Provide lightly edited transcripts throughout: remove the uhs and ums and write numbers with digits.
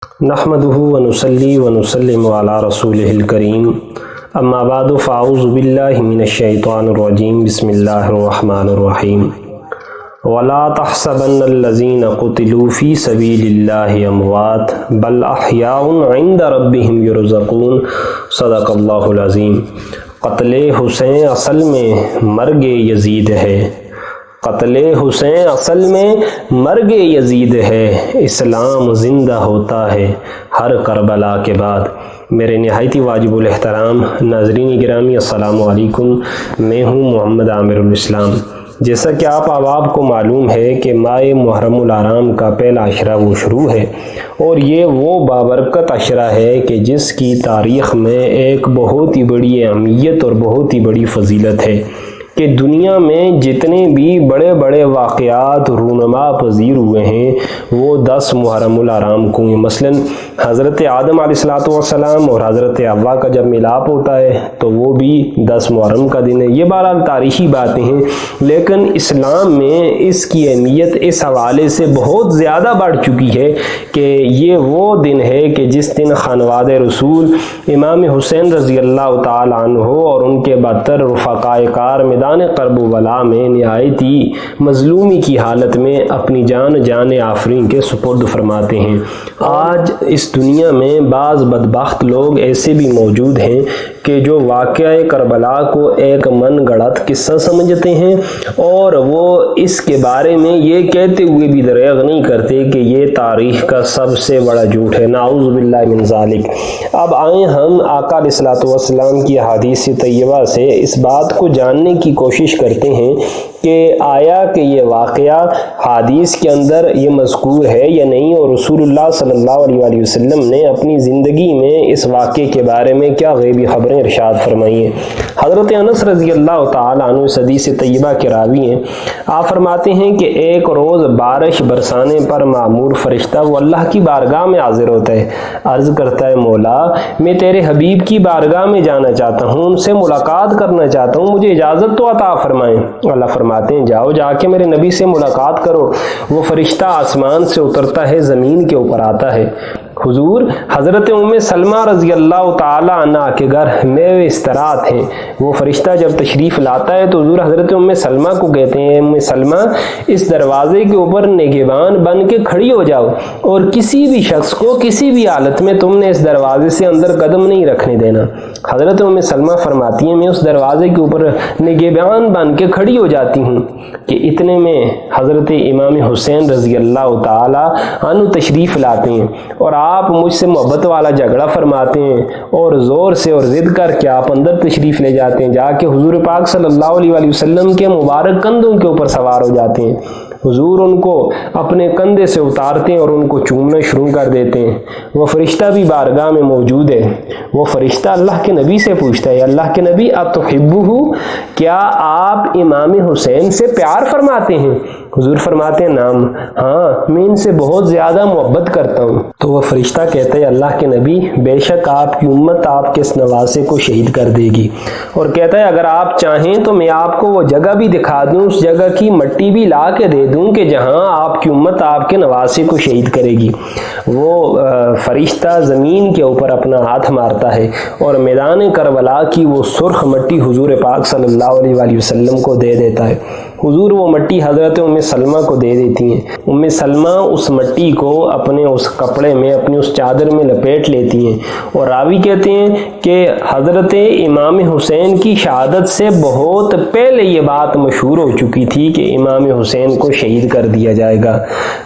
نحمده ونصلي ونسلم على رسوله الكريم اما بعد فاعوذ بالله من الشيطان الرجيم بسم الله الرحمن الرحيم ولا تحسبن الذين قتلوا في سبيل الله اموات بل احياء عند ربهم يرزقون صدق اللہ العظیم۔ قتل حسین اصل میں مرگ یزید ہے، قتل حسین اصل میں مرگ یزید ہے، اسلام زندہ ہوتا ہے ہر کربلا کے بعد۔ میرے نہایتی واجب الاحترام ناظرین گرامی السلام علیکم، میں ہوں محمد عامر الاسلام۔ جیسا کہ آپ احباب کو معلوم ہے کہ ماہ محرم الحرام کا پہلا عشرہ وہ شروع ہے، اور یہ وہ بابرکت عشرہ ہے کہ جس کی تاریخ میں ایک بہت ہی بڑی اہمیت اور بہت ہی بڑی فضیلت ہے کہ دنیا میں جتنے بھی بڑے بڑے واقعات رونما پذیر ہوئے ہیں وہ 10 محرم الحرام کو ہیں۔ مثلا حضرت آدم علیہ السلام اور حضرت حوا کا جب ملاپ ہوتا ہے تو وہ بھی 10 محرم کا دن ہے۔ یہ بہرحال تاریخی باتیں ہیں، لیکن اسلام میں اس کی اہمیت اس حوالے سے بہت زیادہ بڑھ چکی ہے کہ یہ وہ دن ہے کہ جس دن خانواد رسول امام حسین رضی اللہ تعالی عنہ اور ان کے بدتر رفقائے کار میدان کرب و بلا میں نہایتی مظلومی کی حالت میں اپنی جان آفرین کے سپرد فرماتے ہیں۔ آج اس دنیا میں بعض بدبخت لوگ ایسے بھی موجود ہیں کہ جو واقعہ کربلا کو ایک من گڑت قصہ سمجھتے ہیں، اور وہ اس کے بارے میں یہ کہتے ہوئے بھی دریغ نہیں کرتے کہ یہ تاریخ کا سب سے بڑا جھوٹ ہے، نعوذ باللہ من ذالک۔ اب آئیں ہم آقا علیہ السلام کی حدیث طیبہ سے اس بات کو جاننے کی کوشش کرتے ہیں کہ آیا کہ یہ واقعہ حدیث کے اندر یہ مذکور ہے یا نہیں، اور رسول اللہ صلی اللہ علیہ وسلم نے اپنی زندگی میں اس واقعے کے بارے میں کیا غیبی خبریں ارشاد فرمائی ہیں۔ حضرت انس رضی اللہ تعالی عنہ اس حدیث طیبہ کے راوی ہیں۔ آپ فرماتے ہیں کہ ایک روز بارش برسانے پر معمور فرشتہ وہ اللہ کی بارگاہ میں حاضر ہوتا ہے، عرض کرتا ہے مولا میں تیرے حبیب کی بارگاہ میں جانا چاہتا ہوں، ان سے ملاقات کرنا چاہتا ہوں، مجھے اجازت تو عطا فرمائیں۔ اللہ فرماتے ہیں جاؤ جا کے میرے نبی سے ملاقات کرو۔ وہ فرشتہ آسمان سے اترتا ہے، زمین کے اوپر آتا ہے۔ حضور حضرت ام سلمہ رضی اللہ تعالی عنہ کے گھر میوے استراحت ہیں۔ وہ فرشتہ جب تشریف لاتا ہے تو حضور حضرت ام سلمہ کو کہتے ہیں ام سلمہ اس دروازے کے اوپر نگہبان بن کے کھڑی ہو جاؤ، اور کسی بھی شخص کو کسی بھی حالت میں تم نے اس دروازے سے اندر قدم نہیں رکھنے دینا۔ حضرت ام سلمہ فرماتی ہیں میں اس دروازے کے اوپر نگہبان بن کے کھڑی ہو جاتی ہوں کہ اتنے میں حضرت امام حسین رضی اللہ تعالی عنہ تشریف لاتے ہیں، اور آپ مجھ سے محبت والا جھگڑا فرماتے ہیں، اور زور سے اور ضد کر کے آپ اندر تشریف لے جاتے ہیں، جا کے حضور پاک صلی اللہ علیہ وسلم کے مبارک کندھوں کے اوپر سوار ہو جاتے ہیں۔ حضور ان کو اپنے کندھے سے اتارتے ہیں اور ان کو چومنا شروع کر دیتے ہیں۔ وہ فرشتہ بھی بارگاہ میں موجود ہے۔ وہ فرشتہ اللہ کے نبی سے پوچھتا ہے اللہ کے نبی اتحبہ، کیا آپ امام حسین سے پیار فرماتے ہیں؟ حضور فرماتے ہیں نام، ہاں میں ان سے بہت زیادہ محبت کرتا ہوں۔ تو وہ فرشتہ کہتا ہے اللہ کے نبی بے شک آپ کی امت آپ کے اس نواسے کو شہید کر دے گی، اور کہتا ہے اگر آپ چاہیں تو میں آپ کو وہ جگہ بھی دکھا دوں، اس جگہ کی مٹی بھی لا کے دے دوں کہ جہاں آپ کی امت آپ کے نواسے کو شہید کرے گی۔ وہ فرشتہ زمین کے اوپر اپنا ہاتھ مارتا ہے اور میدان کربلا کی وہ سرخ مٹی حضور پاک صلی اللہ علیہ وسلم کو دے دیتا ہے۔ حضور وہ مٹی حضرت ام سلمہ کو دے دیتی ہیں۔ ام سلمہ اس مٹی کو اپنے اس کپڑے میں اپنی اس چادر میں لپیٹ لیتی ہیں، اور راوی کہتے ہیں کہ حضرت امام حسین کی شہادت سے بہت پہلے یہ بات مشہور ہو چکی تھی کہ امام حسین کو شہید کر دیا جائے گا۔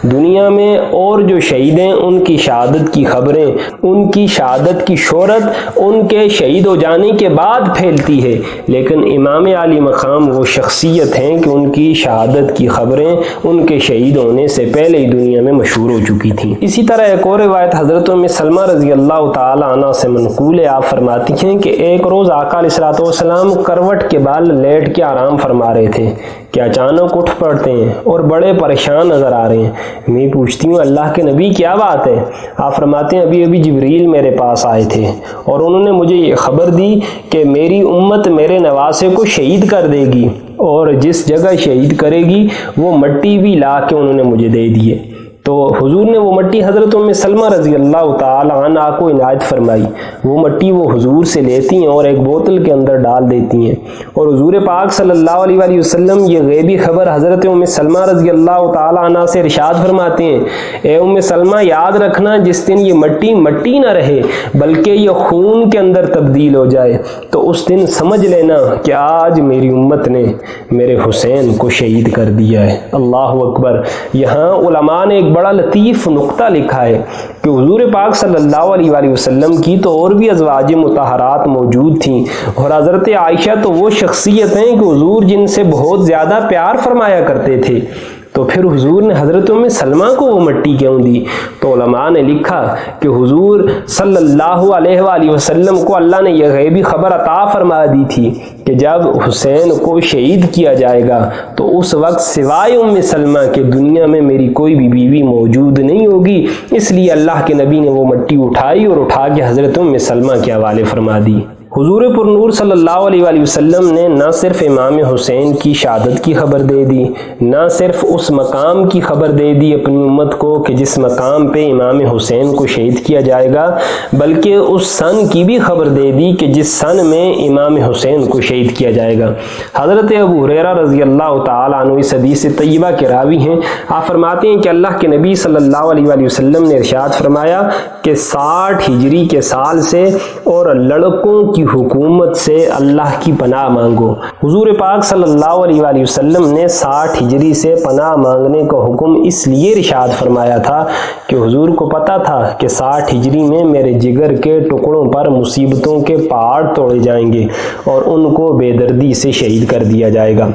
دنیا میں اور جو شہید ہیں ان کی شہادت کی خبریں، ان کی شہادت کی شہرت ان کے شہید ہو جانے کے بعد پھیلتی ہے، لیکن امام علی مقام وہ شخصیت ہیں کہ ان کی شہادت کی خبریں ان کے شہید ہونے سے پہلے ہی دنیا میں مشہور ہو چکی تھیں۔ اسی طرح ایک اور روایت حضرت ام سلمہ رضی اللہ تعالی عنہ سے منقول ہے۔ آپ فرماتی ہیں کہ ایک روز آقا علیہ السلام کروٹ کے بال لیٹ کے آرام فرما رہے تھے کہ اچانک اٹھ پڑتے ہیں اور بڑے پریشان نظر آ رہے ہیں۔ میں پوچھتی ہوں اللہ کے نبی کیا بات ہے؟ آپ فرماتے ہیں ابھی جبریل میرے پاس آئے تھے اور انہوں نے مجھے یہ خبر دی کہ میری امت میرے نواسے کو شہید کر دے گی، اور جس جگہ شہید کرے گی وہ مٹی بھی لا کے انہوں نے مجھے دے دیے۔ تو حضور نے وہ مٹی حضرت ام سلمہ رضی اللہ تعالی عنہا کو عنایت فرمائی۔ وہ مٹی وہ حضور سے لیتی ہیں اور ایک بوتل کے اندر ڈال دیتی ہیں، اور حضور پاک صلی اللہ علیہ وآلہ وسلم یہ غیبی خبر حضرت ام سلمہ رضی اللہ تعالی عنہا سے ارشاد فرماتے ہیں، اے ام سلمہ یاد رکھنا جس دن یہ مٹی مٹی نہ رہے بلکہ یہ خون کے اندر تبدیل ہو جائے تو اس دن سمجھ لینا کہ آج میری امت نے میرے حسین کو شہید کر دیا ہے۔ اللہ اکبر۔ یہاں علماء نے ایک بڑا لطیف نقطہ لکھا ہے کہ حضور پاک صلی اللہ علیہ وآلہ وسلم کی تو اور بھی ازواج مطہرات موجود تھیں، اور حضرت عائشہ تو وہ شخصیت ہیں کہ حضور جن سے بہت زیادہ پیار فرمایا کرتے تھے، تو پھر حضور نے حضرت ام سلمہ کو وہ مٹی کیوں دی؟ تو علماء نے لکھا کہ حضور صلی اللہ علیہ وآلہ وسلم کو اللہ نے یہ غیبی خبر عطا فرما دی تھی کہ جب حسین کو شہید کیا جائے گا تو اس وقت سوائے ام سلمہ کے دنیا میں میری کوئی بھی بیوی موجود نہیں ہوگی، اس لیے اللہ کے نبی نے وہ مٹی اٹھائی اور اٹھا کے حضرت ام سلمہ کے حوالے فرما دی۔ حضور پر نور صلی اللہ علیہ وآلہ وسلم نے نہ صرف امام حسین کی شہادت کی خبر دے دی، نہ صرف اس مقام کی خبر دے دی اپنی امت کو کہ جس مقام پہ امام حسین کو شہید کیا جائے گا، بلکہ اس سن کی بھی خبر دے دی کہ جس سن میں امام حسین کو شہید کیا جائے گا۔ حضرت ابو ہریرہ رضی اللہ تعالیٰ عنہ اس حدیث طیبہ کے راوی ہیں، آپ فرماتے ہیں کہ اللہ کے نبی صلی اللہ علیہ وآلہ وسلم نے ارشاد فرمایا کہ 60 ہجری کے سال سے اور لڑکوں کی حکومت سے اللہ کی پناہ مانگو۔ حضور پاک صلی اللہ علیہ وآلہ وسلم نے 60 ہجری سے پناہ مانگنے کا حکم اس لیے ارشاد فرمایا تھا کہ حضور کو پتا تھا کہ 60 ہجری میں میرے جگر کے ٹکڑوں پر مصیبتوں کے پہاڑ توڑے جائیں گے اور ان کو بے دردی سے شہید کر دیا جائے گا۔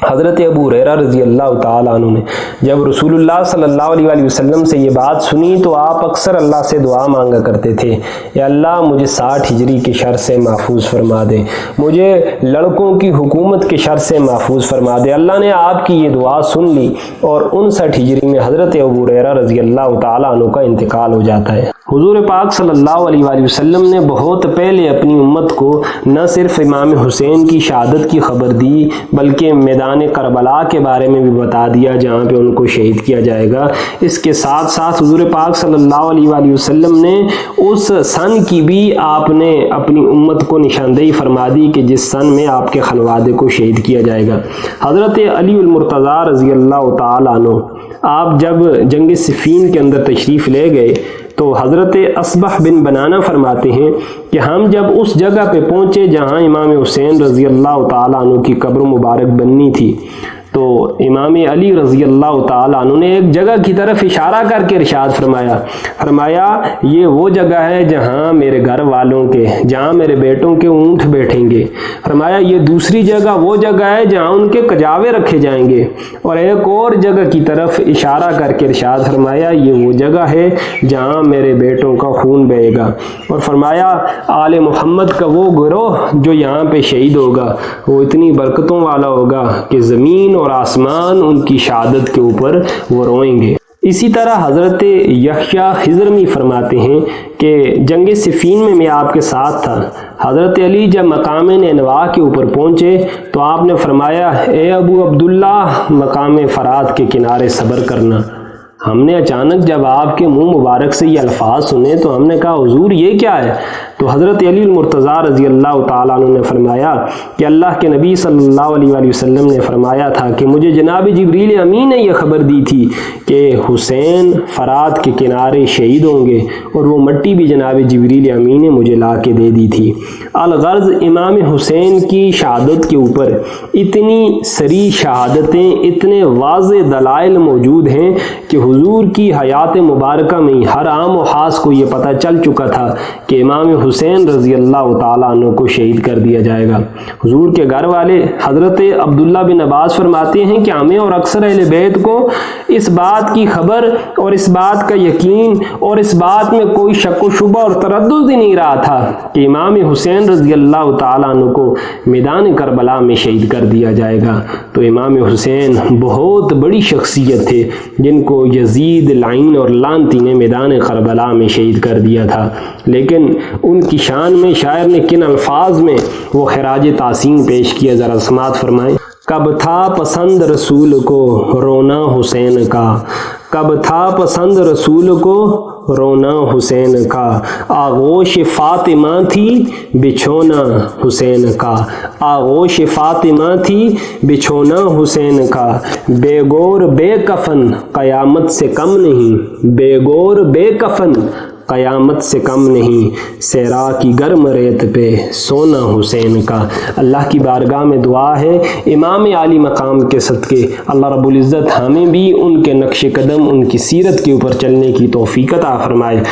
حضرت ابو ہریرہ رضی اللہ تعالیٰ عنہ نے جب رسول اللہ صلی اللہ علیہ وآلہ وسلم سے یہ بات سنی تو آپ اکثر اللہ سے دعا مانگا کرتے تھے، یا اللہ مجھے 60 ہجری کے شر سے محفوظ فرما دے، مجھے لڑکوں کی حکومت کے شر سے محفوظ فرما دے۔ اللہ نے آپ کی یہ دعا سن لی اور 59 ہجری میں حضرت ابو ہریرہ رضی اللہ تعالیٰ عنہ کا انتقال ہو جاتا ہے۔ حضور پاک صلی اللہ علیہ وآلہ وسلم نے بہت پہلے اپنی امت کو نہ صرف امام حسین کی شہادت کی خبر دی بلکہ میدان کربلا کے بارے میں بھی بتا دیا جہاں پہ ان کو شہید کیا جائے گا۔ اس کے ساتھ ساتھ حضور پاک صلی اللہ علیہ وآلہ وسلم نے اس سن کی بھی آپ نے اپنی امت کو نشاندہی فرما دی کہ جس سن میں آپ کے خانوادے کو شہید کیا جائے گا۔ حضرت علی المرتضیٰ رضی اللہ تعالیٰ عنہ آپ جب جنگ صفین کے اندر تشریف لے گئے تو حضرت اصبح بن بنانہ فرماتے ہیں کہ ہم جب اس جگہ پہ پہنچے جہاں امام حسین رضی اللہ تعالیٰ عنہ کی قبر مبارک بننی تھی تو امام علی رضی اللہ تعالیٰ عنہ نے ایک جگہ کی طرف اشارہ کر کے ارشاد فرمایا یہ وہ جگہ ہے جہاں میرے گھر والوں کے، جہاں میرے بیٹوں کے اونٹ بیٹھیں گے۔ فرمایا یہ دوسری جگہ وہ جگہ ہے جہاں ان کے کجاوے رکھے جائیں گے، اور ایک اور جگہ کی طرف اشارہ کر کے ارشاد فرمایا یہ وہ جگہ ہے جہاں میرے بیٹوں کا خون بہے گا، اور فرمایا آل محمد کا وہ گروہ جو یہاں پہ شہید ہوگا وہ اتنی برکتوں والا ہوگا کہ زمین اور آسمان ان کی شہادت کے اوپر وہ روئیں گے۔ اسی طرح حضرت یحییٰ خضرمی فرماتے ہیں کہ جنگ صفین میں میں آپ کے ساتھ تھا۔ حضرت علی جب مقام نینوا کے اوپر پہنچے تو آپ نے فرمایا اے ابو عبداللہ مقام فرات کے کنارے صبر کرنا۔ ہم نے اچانک جب آپ کے منہ مبارک سے یہ الفاظ سنے تو ہم نے کہا حضور یہ کیا ہے؟ تو حضرت علی المرتضیٰ رضی اللہ تعالیٰ عنہ نے فرمایا کہ اللہ کے نبی صلی اللہ علیہ وآلہ وسلم نے فرمایا تھا کہ مجھے جناب جبریل امین نے یہ خبر دی تھی کہ حسین فرات کے کنارے شہید ہوں گے، اور وہ مٹی بھی جناب جبریل امین نے مجھے لا کے دے دی تھی۔ الغرض امام حسین کی شہادت کے اوپر اتنی سری شہادتیں، اتنے واضح دلائل موجود ہیں کہ حضور کی حیات مبارکہ میں ہر عام و خاص کو یہ پتہ چل چکا تھا کہ امام حسین رضی اللہ تعالیٰ عنہ کو شہید کر دیا جائے گا۔ حضور کے گھر والے حضرت عبداللہ بن عباس فرماتے ہیں کہ ہمیں اور اکثر اہل بیت کو اس بات کی خبر اور اس بات کا یقین اور اس بات میں کوئی شک و شبہ اور تردد ہی نہیں رہا تھا کہ امام حسین رضی اللہ تعالیٰ عنہ کو میدان کربلا میں شہید کر دیا جائے گا۔ تو امام حسین بہت بڑی شخصیت تھے جن کو یزید لعین اور لعنتی نے میدان کربلا میں شہید کر دیا تھا، لیکن ان کی شان میں شاعر نے کن الفاظ میں وہ خراج تعظیم پیش کیا، ذرا سماعت فرمائیں۔ کب تھا پسند رسول کو رونا حسین کا، کب تھا پسند رسول کو رونا حسین کا، آغوش فاطمہ تھی بچھونا حسین کا، آغوش فاطمہ تھی بچھونا حسین کا، بے گور بے کفن قیامت سے کم نہیں، بے گور بے کفن قیامت سے کم نہیں، صحرا کی گرم ریت پہ سونا حسین کا۔ اللہ کی بارگاہ میں دعا ہے امام عالی مقام کے صدقے اللہ رب العزت ہمیں بھی ان کے نقش قدم، ان کی سیرت کے اوپر چلنے کی توفیق عطا فرمائے۔